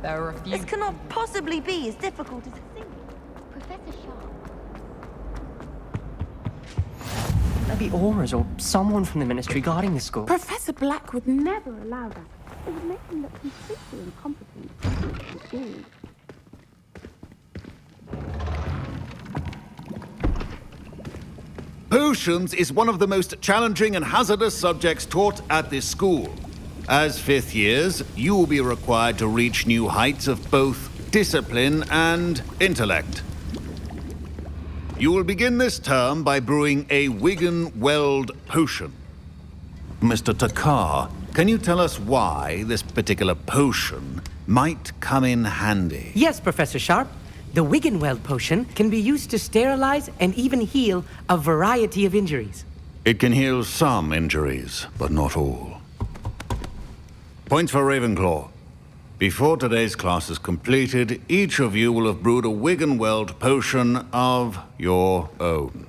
There are a few... This cannot possibly be as difficult as it seems. Professor Sharp. Maybe auras or someone from the ministry guarding the school. Professor Black would never allow that. It would make him look completely incompetent to the school. Potions is one of the most challenging and hazardous subjects taught at this school. As fifth years, you will be required to reach new heights of both discipline and intellect. You will begin this term by brewing a Wigan-Weld potion. Mr. Takar, can you tell us why this particular potion might come in handy? Yes, Professor Sharp. The Wigan-Weld potion can be used to sterilize and even heal a variety of injuries. It can heal some injuries, but not all. Points for Ravenclaw. Before today's class is completed, each of you will have brewed a Wigan-Weld potion of your own.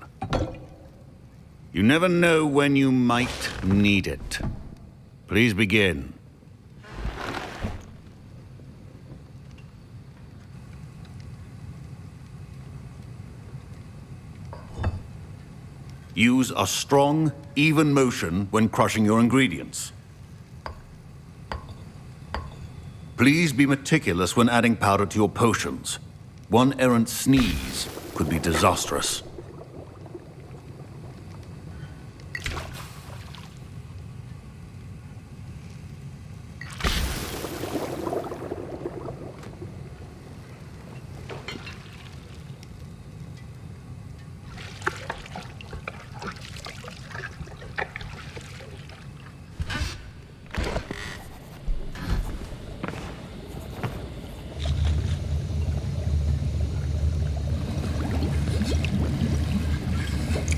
You never know when you might need it. Please begin. Use a strong, even motion when crushing your ingredients. Please be meticulous when adding powder to your potions. One errant sneeze could be disastrous.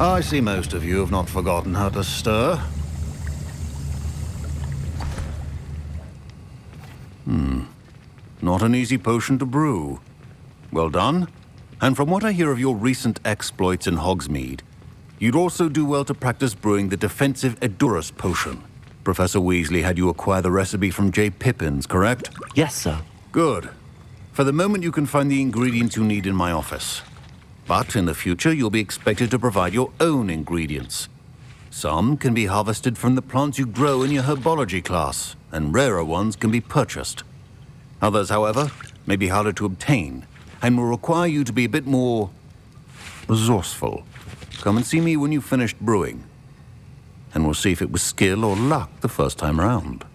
I see most of you have not forgotten how to stir. Not an easy potion to brew. Well done. And from what I hear of your recent exploits in Hogsmeade, you'd also do well to practice brewing the defensive Edurus potion. Professor Weasley had you acquire the recipe from J. Pippins, correct? Yes, sir. Good. For the moment, you can find the ingredients you need in my office. But in the future, you'll be expected to provide your own ingredients. Some can be harvested from the plants you grow in your herbology class, and rarer ones can be purchased. Others, however, may be harder to obtain, and will require you to be a bit more resourceful. Come and see me when you've finished brewing, and we'll see if it was skill or luck the first time around.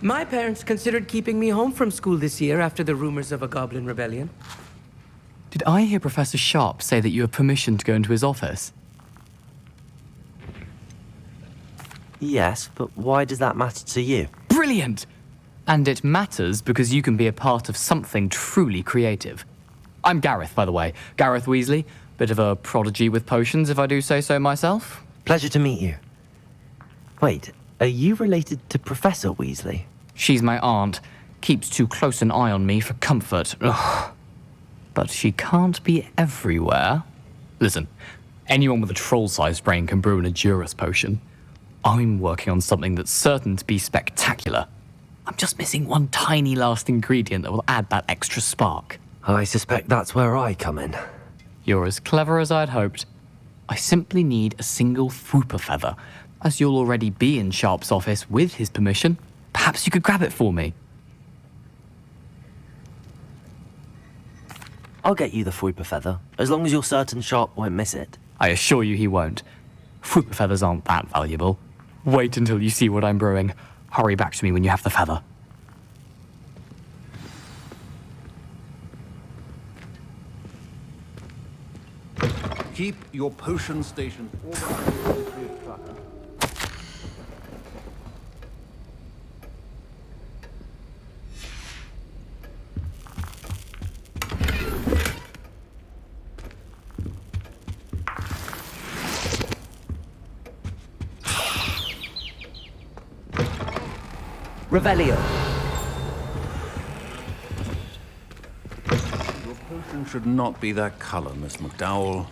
My parents considered keeping me home from school this year after the rumors of a goblin rebellion. Did I hear Professor Sharp say that you have permission to go into his office? Yes, but why does that matter to you? Brilliant! And it matters because you can be a part of something truly creative. I'm Gareth, by the way. Gareth Weasley. Bit of a prodigy with potions, if I do say so myself. Pleasure to meet you. Wait, are you related to Professor Weasley? She's my aunt. Keeps too close an eye on me for comfort. Ugh. But she can't be everywhere. Listen, anyone with a troll-sized brain can brew an Edurus potion. I'm working on something that's certain to be spectacular. I'm just missing one tiny last ingredient that will add that extra spark. I suspect that's where I come in. You're as clever as I'd hoped. I simply need a single Fwooper feather. As you'll already be in Sharp's office with his permission, perhaps you could grab it for me. I'll get you the Fwooper feather, as long as you're certain Sharp won't miss it. I assure you he won't. Fwooper feathers aren't that valuable. Wait until you see what I'm brewing. Hurry back to me when you have the feather. Keep your potion station organized. Revelio. Your potion should not be that color, Miss McDowell.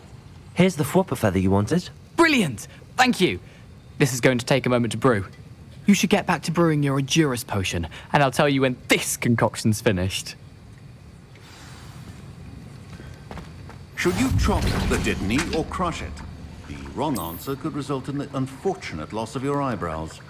Here's the Fwooper feather you wanted. Brilliant! Thank you. This is going to take a moment to brew. You should get back to brewing your Endurance potion, and I'll tell you when this concoction's finished. Should you chop the Dittany or crush it? The wrong answer could result in the unfortunate loss of your eyebrows.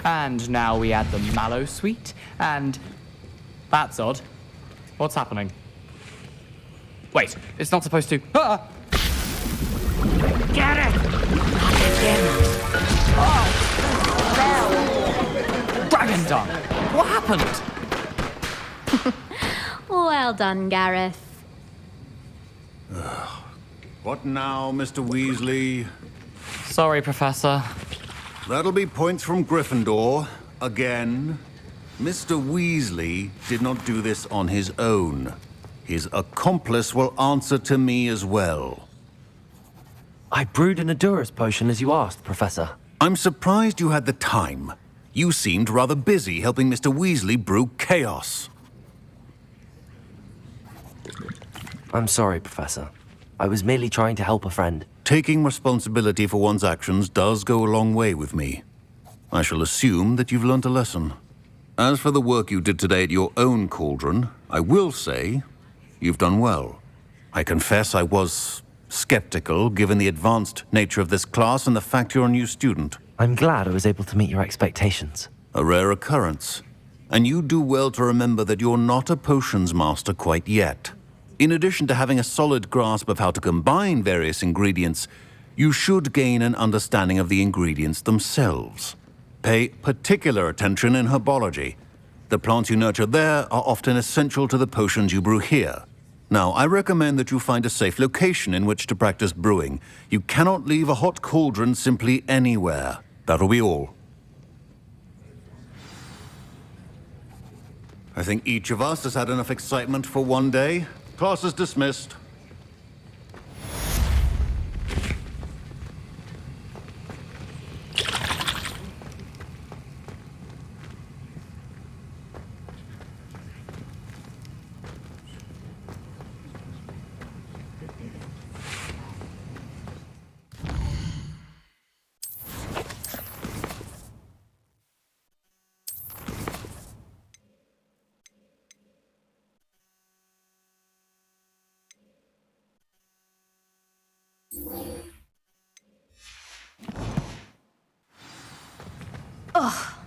And now we add the mallow sweet, and that's odd. What's happening? Wait, it's not supposed to. Ah! Get it! Dragon dung! What happened? Well done, Gareth. What now, Mr. Weasley? Sorry, Professor. That'll be points from Gryffindor. Again. Mr. Weasley did not do this on his own. His accomplice will answer to me as well. I brewed an Endurance potion as you asked, Professor. I'm surprised you had the time. You seemed rather busy helping Mr. Weasley brew chaos. I'm sorry, Professor. I was merely trying to help a friend. Taking responsibility for one's actions does go a long way with me. I shall assume that you've learnt a lesson. As for the work you did today at your own cauldron, I will say you've done well. I confess I was skeptical given the advanced nature of this class and the fact you're a new student. I'm glad I was able to meet your expectations. A rare occurrence. And you do well to remember that you're not a potions master quite yet. In addition to having a solid grasp of how to combine various ingredients, you should gain an understanding of the ingredients themselves. Pay particular attention in herbology. The plants you nurture there are often essential to the potions you brew here. Now, I recommend that you find a safe location in which to practice brewing. You cannot leave a hot cauldron simply anywhere. That'll be all. I think each of us has had enough excitement for one day. Class is dismissed.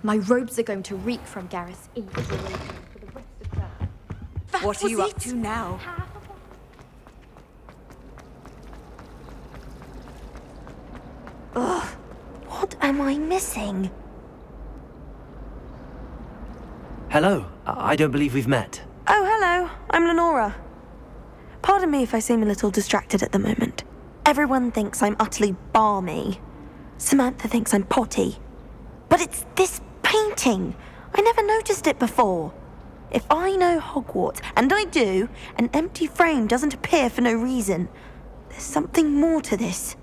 My robes are going to reek from Gareth's ink for the rest of term. What are you up to now? Ugh, what am I missing? Hello. I don't believe we've met. Oh, hello. I'm Lenora. Pardon me if I seem a little distracted at the moment. Everyone thinks I'm utterly balmy. Samantha thinks I'm potty. But it's this painting. I never noticed it before. If I know Hogwarts, and I do, an empty frame doesn't appear for no reason. There's something more to this.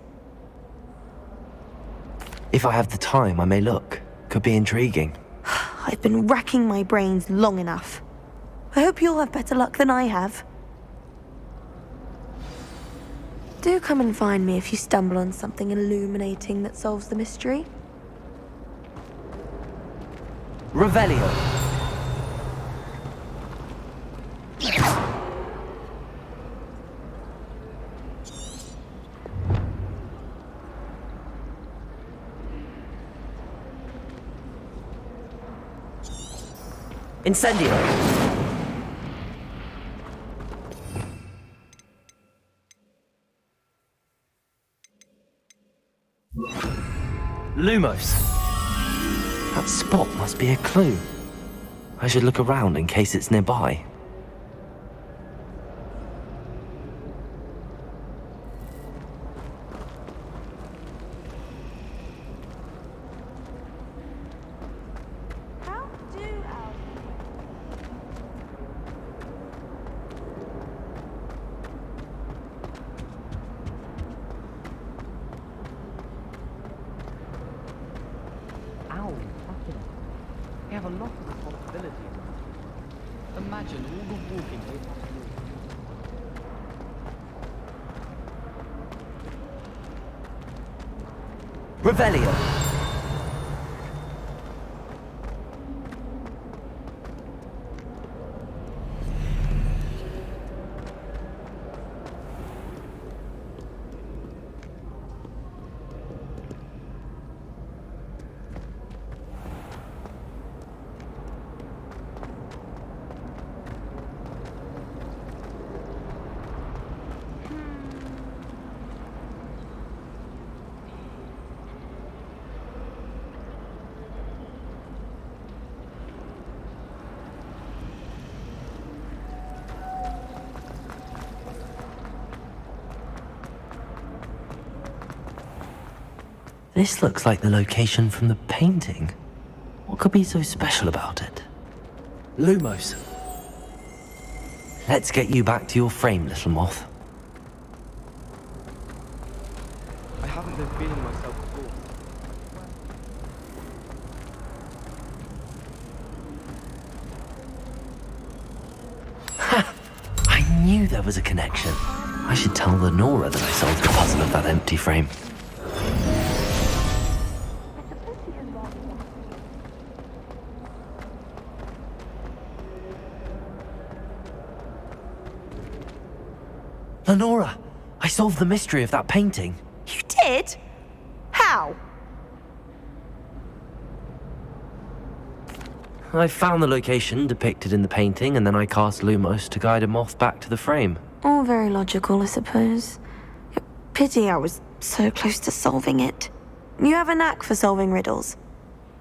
If I have the time, I may look. Could be intriguing. I've been racking my brains long enough. I hope you'll have better luck than I have. Do come and find me if you stumble on something illuminating that solves the mystery. Revelio. Incendio. Lumos. That spot must be a clue. I should look around in case it's nearby. They have a lot of responsibility. Imagine all the walking they have to do. Revelio. This looks like the location from the painting. What could be so special about it? Lumos. Let's get you back to your frame, little moth. I haven't been feeling myself before. Ha! I knew there was a connection. I should tell Lenora that I solved the puzzle of that empty frame. Lenora, I solved the mystery of that painting. You did? How? I found the location depicted in the painting, and then I cast Lumos to guide a moth back to the frame. All very logical, I suppose. Pity I was so close to solving it. You have a knack for solving riddles.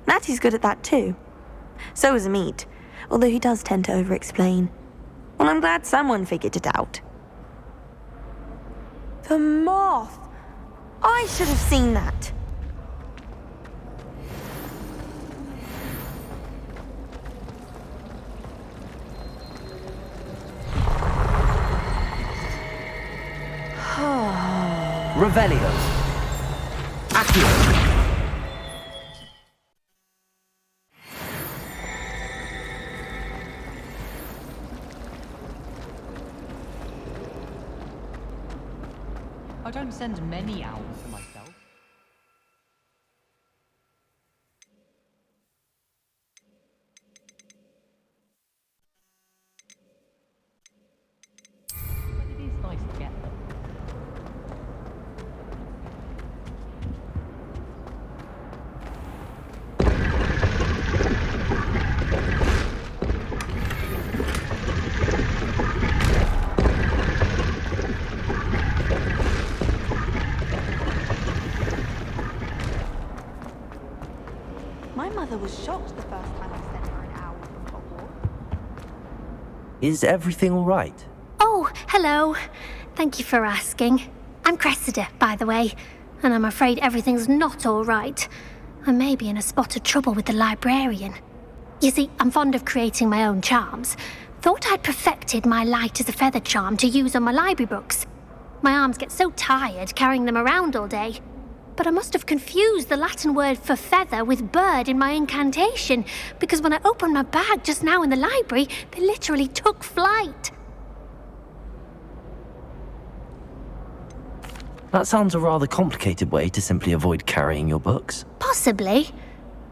Natty's good at that too. So is Amit, although he does tend to over-explain. Well, I'm glad someone figured it out. The moth! I should have seen that. Revelio. Accio. I don't send many owls to myself. But it is nice to get them. My mother was shocked the first time I sent her an owl from Hogwarts. Is everything all right? Oh, hello. Thank you for asking. I'm Cressida, by the way, and I'm afraid everything's not all right. I may be in a spot of trouble with the librarian. You see, I'm fond of creating my own charms. Thought I'd perfected my light as a feather charm to use on my library books. My arms get so tired carrying them around all day. But I must have confused the Latin word for feather with bird in my incantation, because when I opened my bag just now in the library, they literally took flight. That sounds a rather complicated way to simply avoid carrying your books. Possibly.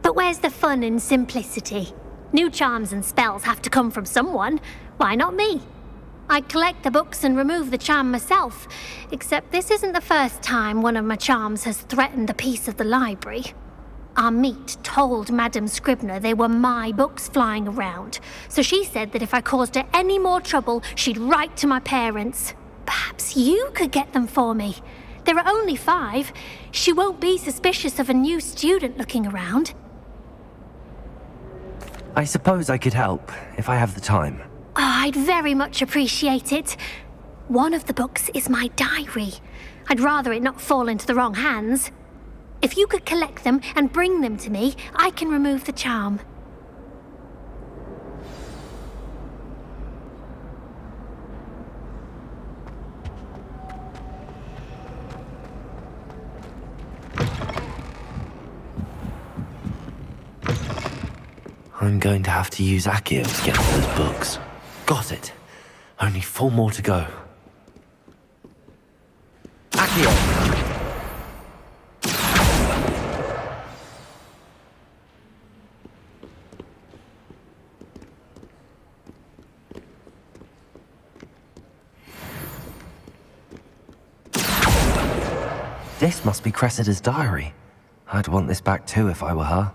But where's the fun in simplicity? New charms and spells have to come from someone. Why not me? I collect the books and remove the charm myself, except this isn't the first time one of my charms has threatened the peace of the library. Amit told Madame Scribner they were my books flying around, so she said that if I caused her any more trouble, she'd write to my parents. Perhaps you could get them for me. There are only 5. She won't be suspicious of a new student looking around. I suppose I could help, if I have the time. Oh, I'd very much appreciate it. One of the books is my diary. I'd rather it not fall into the wrong hands. If you could collect them and bring them to me, I can remove the charm. I'm going to have to use Accio to get those books. Got it. Only 4 more to go. Accio! This must be Cressida's diary. I'd want this back too if I were her.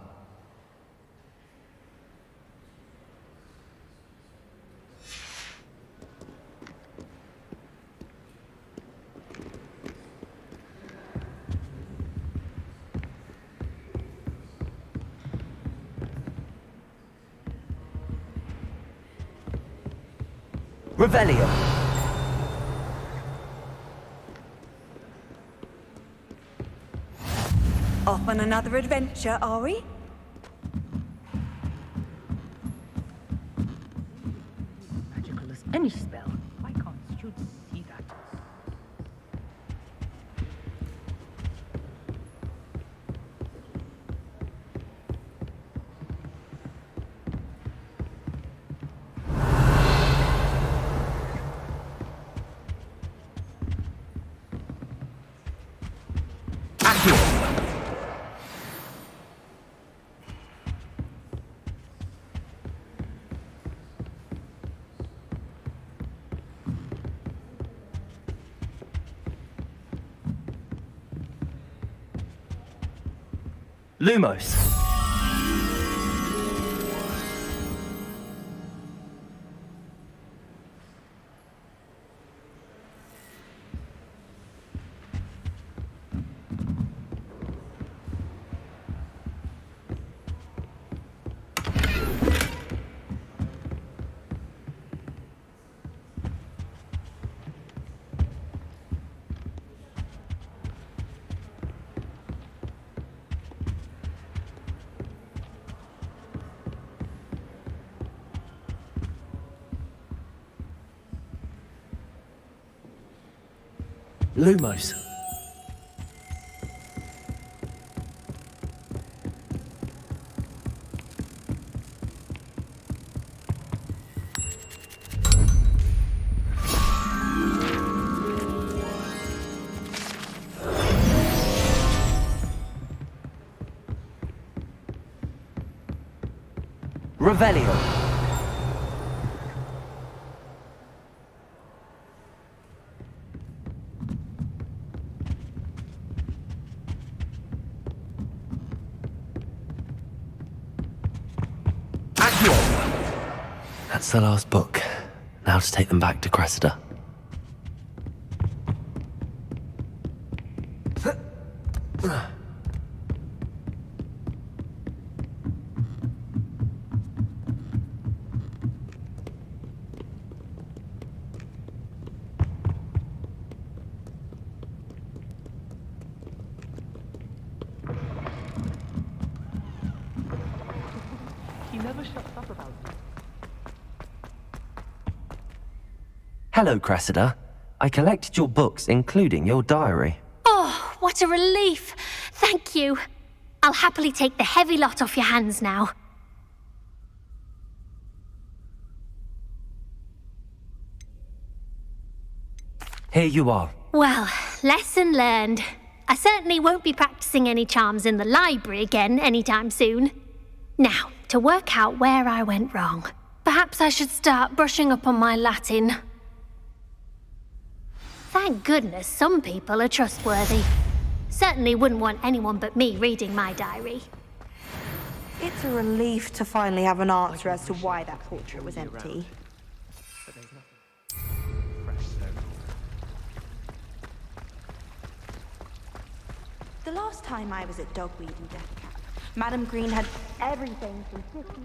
Revelio. Off on another adventure, are we? Magical as any spell. Why can't students see that? Lumos. Lumos. Revelio. That's the last book. Now to take them back to Cressida. He never shuts up about it. Hello, Cressida. I collected your books, including your diary. Oh, what a relief. Thank you. I'll happily take the heavy lot off your hands now. Here you are. Well, lesson learned. I certainly won't be practicing any charms in the library again anytime soon. Now, to work out where I went wrong. Perhaps I should start brushing up on my Latin. Thank goodness some people are trustworthy. Certainly wouldn't want anyone but me reading my diary. It's a relief to finally have an answer as to why that portrait was empty. The last time I was at Dogweed and Deathcap, Madam Green had everything from 50